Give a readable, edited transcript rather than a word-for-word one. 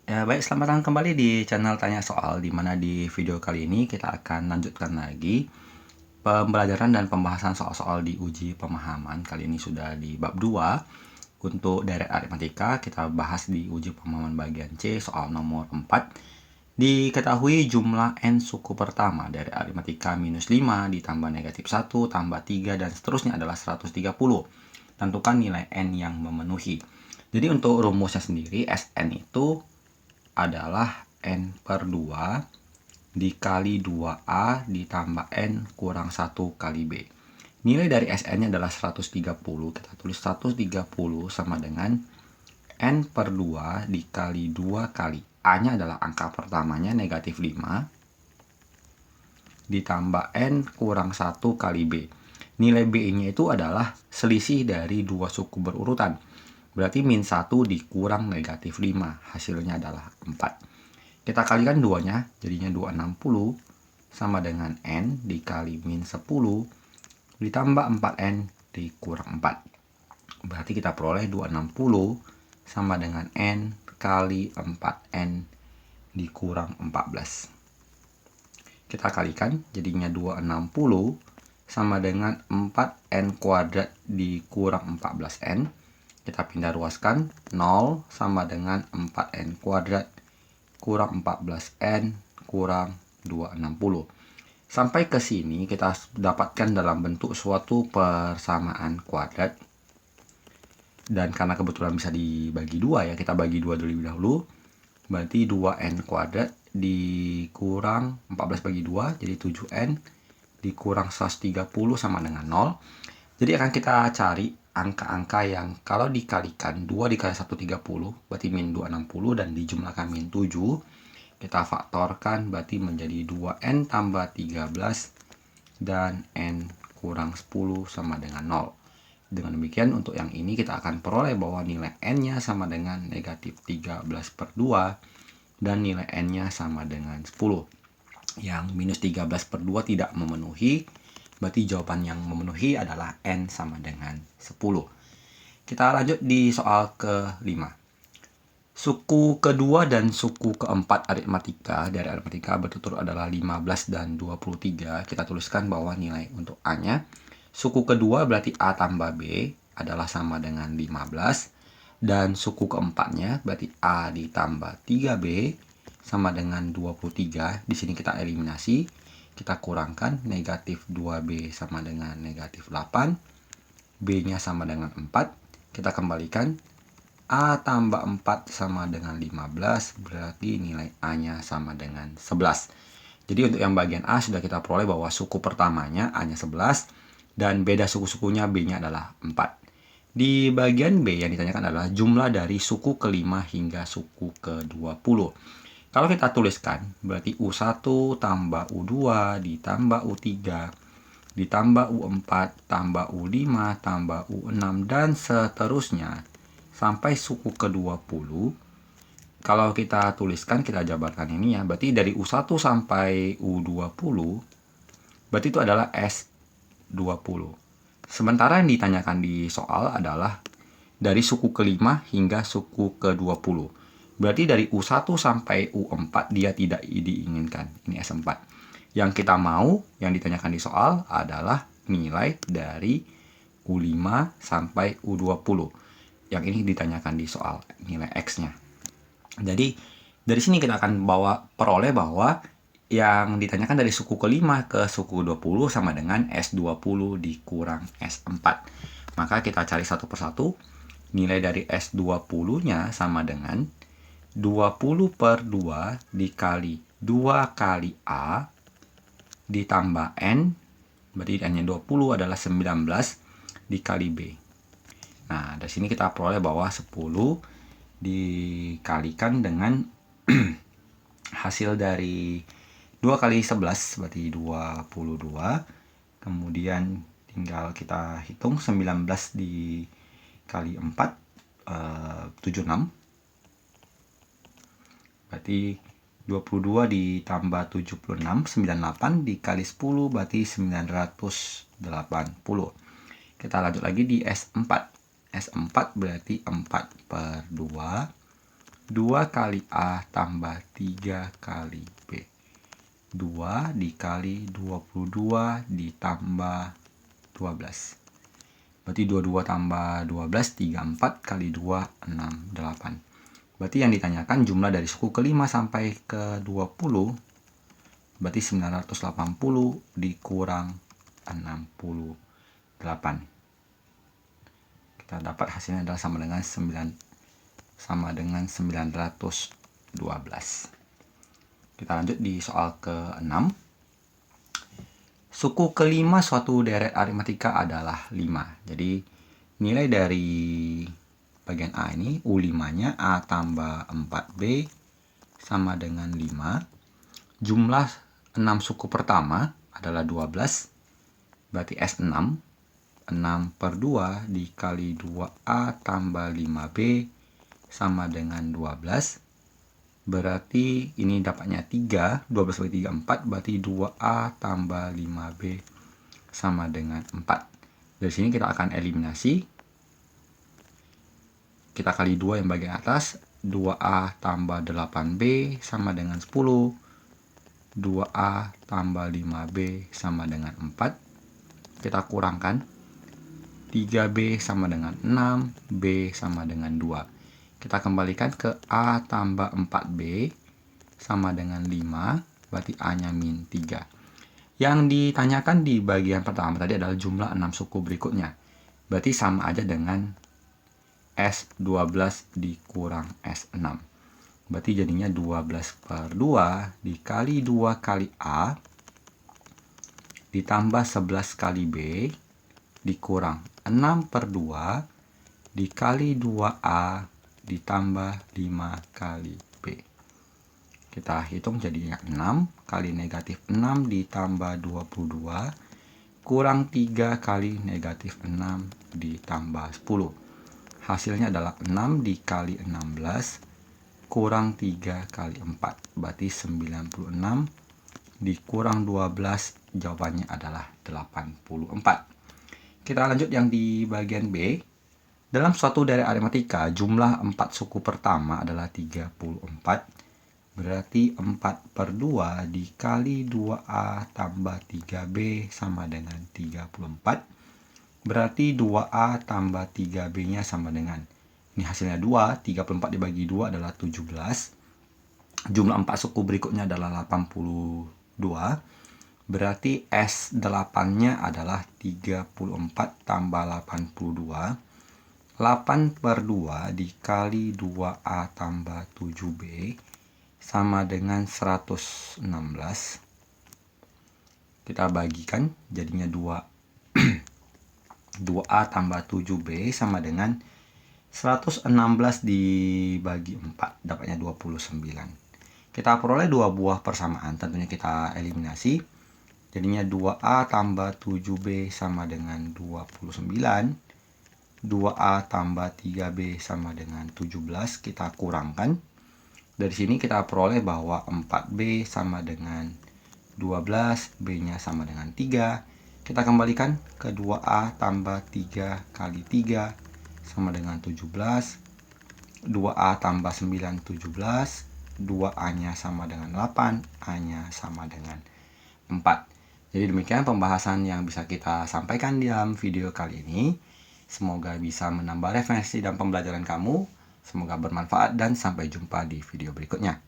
Ya, baik, selamat datang kembali di channel Tanya Soal, di mana di video kali ini kita akan lanjutkan lagi pembelajaran dan pembahasan soal-soal di uji pemahaman. Kali ini sudah di bab 2. Untuk direct aritmatika, kita bahas di uji pemahaman bagian C, soal nomor 4. Diketahui jumlah N suku pertama dari aritmatika minus 5 ditambah negatif 1 tambah 3 dan seterusnya adalah 130. Tentukan nilai N yang memenuhi. Jadi untuk rumusnya sendiri, Sn itu adalah N per 2 dikali 2A ditambah N kurang 1 kali B. Nilai dari Sn-nya adalah 130. Kita tulis 130 sama dengan N per 2 dikali 2 kali A-nya adalah angka pertamanya negatif 5 ditambah N kurang 1 kali B. Nilai B-nya itu adalah selisih dari dua suku berurutan. Berarti min 1 dikurang negatif 5. Hasilnya adalah 4. Kita kalikan 2-nya, jadinya 260 sama dengan N dikali min 10 ditambah 4N dikurang 4. Berarti kita peroleh 260 sama dengan N kali 4N dikurang 14. Kita kalikan, jadinya 260 sama dengan 4N kuadrat dikurang 14N. Kita pindah ruaskan, 0 sama dengan 4N kuadrat kurang 14N kurang 260. Sampai ke sini kita dapatkan dalam bentuk suatu persamaan kuadrat. Dan karena kebetulan bisa dibagi 2 ya, kita bagi 2 terlebih dahulu. Berarti 2N kuadrat dikurang 14 bagi 2, jadi 7N dikurang 130 sama dengan 0. Jadi akan kita cari angka-angka yang kalau dikalikan 2 dikali 130 berarti min 260 dan dijumlahkan min 7. Kita faktorkan berarti menjadi 2N tambah 13 dan N kurang 10 sama dengan 0. Dengan demikian untuk yang ini kita akan peroleh bahwa nilai N-nya sama dengan negatif 13 per 2 dan nilai N-nya sama dengan 10. Yang minus 13 per 2 tidak memenuhi, berarti jawaban yang memenuhi adalah N sama dengan 10. Kita lanjut di soal ke-5. Suku kedua dan suku keempat aritmatika dari aritmatika berturut adalah 15 dan 23. Kita tuliskan bahwa nilai untuk A-nya. Suku kedua berarti A tambah B adalah sama dengan 15. Dan suku keempatnya berarti A ditambah 3B sama dengan 23. Di sini kita eliminasi. Kita kurangkan negatif 2B sama dengan negatif 8. B-nya sama dengan 4. Kita kembalikan. A tambah 4 sama dengan 15. Berarti nilai A-nya sama dengan 11. Jadi untuk yang bagian A sudah kita peroleh bahwa suku pertamanya A-nya 11. Dan beda suku-sukunya B-nya adalah 4. Di bagian B yang ditanyakan adalah jumlah dari suku ke-5 hingga suku ke-20. Kalau kita tuliskan, berarti U1 tambah U2 ditambah U3 ditambah U4 tambah U5 tambah U6 dan seterusnya sampai suku ke-20. Kalau kita tuliskan, kita jabarkan ini ya, berarti dari U1 sampai U20 berarti itu adalah S20. Sementara yang ditanyakan di soal adalah dari suku ke-5 hingga suku ke-20. Berarti dari U1 sampai U4 dia tidak diinginkan. Ini S4. Yang kita mau, yang ditanyakan di soal adalah nilai dari U5 sampai U20. Yang ini ditanyakan di soal, nilai X-nya. Jadi dari sini kita akan peroleh bahwa yang ditanyakan dari suku ke-5 ke suku 20 sama dengan S20 dikurang S4. Maka kita cari satu persatu. Nilai dari S20-nya sama dengan 20 per 2 dikali 2 kali A ditambah N. Berarti N-nya 20 adalah 19 dikali B. Nah, dari sini kita peroleh bahwa 10 dikalikan dengan hasil dari 2 kali 11 berarti 22. Kemudian tinggal kita hitung 19 dikali 4 76. Berarti 22 ditambah 76 98 dikali 10 berarti 980. Kita lanjut lagi di S4. S4 berarti 4 per 2 2 kali A tambah 3 kali B. 2 dikali 22 ditambah 12. Berarti 22 tambah 12, 34 kali 2, 6, 8. Berarti yang ditanyakan jumlah dari suku ke-5 sampai ke-20. Berarti 980 dikurang 68. Kita dapat hasilnya adalah sama dengan 912. Kita lanjut di soal ke-6. Suku ke-5 suatu deret aritmatika adalah 5. Jadi nilai dari bagian A ini, U5-nya A tambah 4B sama dengan 5. Jumlah 6 suku pertama adalah 12. Berarti S6. 6 per 2 dikali 2A tambah 5B sama dengan 12. Berarti ini dapatnya 3. 12 bagi 3, 4. Berarti 2A tambah 5B sama dengan 4. Dari sini kita akan eliminasi. Kita kali 2 yang bagian atas, 2A tambah 8B sama dengan 10. 2A tambah 5B sama dengan 4. Kita kurangkan. 3B sama dengan 6, B sama dengan 2. Kita kembalikan ke A tambah 4B sama dengan 5, berarti A-nya min 3. Yang ditanyakan di bagian pertama tadi adalah jumlah 6 suku berikutnya. Berarti sama aja dengan S12 dikurang S6. Berarti jadinya 12 per 2 dikali 2 kali A ditambah 11 kali B dikurang 6 per 2 dikali 2A ditambah 5 kali B. Kita hitung jadinya 6 kali negatif 6 ditambah 22 kurang 3 kali negatif 6 ditambah 10. Hasilnya adalah 6 dikali 16 kurang 3 kali 4. Berarti 96 dikurang 12. Jawabannya adalah 84. Kita lanjut yang di bagian B. Dalam suatu deret aritmatika, jumlah 4 suku pertama adalah 34. Berarti 4 per 2 dikali 2A tambah 3B sama dengan 34. Berarti 2A tambah 3B-nya sama dengan, ini hasilnya 2, 34 dibagi 2 adalah 17. Jumlah 4 suku berikutnya adalah 82. Berarti S8-nya adalah 34 tambah 82. 8 per 2 dikali 2A tambah 7B sama dengan 116. Kita bagikan, jadinya 2A tambah 7B sama dengan 116 dibagi 4, dapatnya 29. Kita peroleh dua buah persamaan, tentunya kita eliminasi. Jadinya 2A tambah 7B sama dengan 29. 2A tambah 3B sama dengan 17, kita kurangkan. Dari sini kita peroleh bahwa 4B sama dengan 12, B-nya sama dengan 3. Kita kembalikan ke 2A tambah 3 kali 3 sama dengan 17. 2A tambah 9, 17. 2A-nya sama dengan 8. A-nya sama dengan 4. Jadi demikian pembahasan yang bisa kita sampaikan dalam video kali ini. Semoga bisa menambah referensi dan pembelajaran kamu. Semoga bermanfaat dan sampai jumpa di video berikutnya.